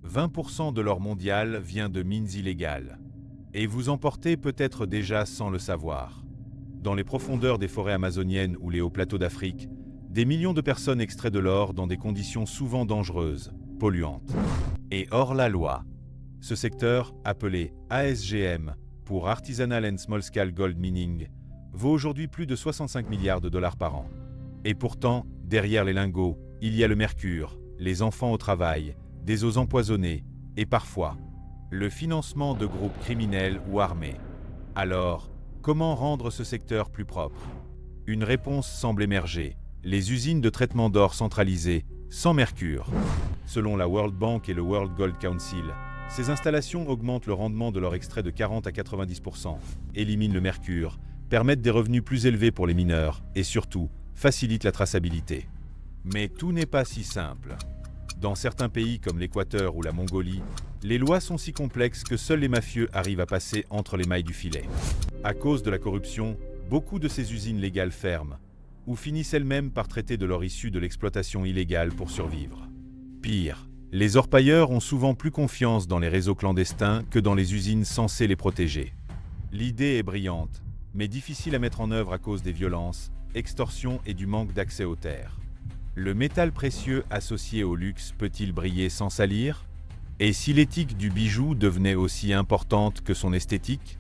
20% de l'or mondial vient de mines illégales. Et vous en portez peut-être déjà sans le savoir. Dans les profondeurs des forêts amazoniennes ou les hauts plateaux d'Afrique, des millions de personnes extraient de l'or dans des conditions souvent dangereuses, polluantes. Et hors la loi. Ce secteur, appelé ASGM, pour Artisanal and Small Scale Gold Mining, vaut aujourd'hui plus de 65 milliards de dollars par an. Et pourtant, derrière les lingots, il y a le mercure, les enfants au travail, des eaux empoisonnées, et parfois, le financement de groupes criminels ou armés. Alors, comment rendre ce secteur plus propre? Une réponse semble émerger. Les usines de traitement d'or centralisées, sans mercure. Selon la World Bank et le World Gold Council, ces installations augmentent le rendement de leur extrait de 40 à 90%, éliminent le mercure, permettent des revenus plus élevés pour les mineurs et surtout, facilitent la traçabilité. Mais tout n'est pas si simple. Dans certains pays comme l'Équateur ou la Mongolie, les lois sont si complexes que seuls les mafieux arrivent à passer entre les mailles du filet. À cause de la corruption, beaucoup de ces usines légales ferment, ou finissent elles-mêmes par traiter de l'or issu de l'exploitation illégale pour survivre. Pire, les orpailleurs ont souvent plus confiance dans les réseaux clandestins que dans les usines censées les protéger. L'idée est brillante, mais difficile à mettre en œuvre à cause des violences, extorsions et du manque d'accès aux terres. Le métal précieux associé au luxe peut-il briller sans salir? Et si l'éthique du bijou devenait aussi importante que son esthétique?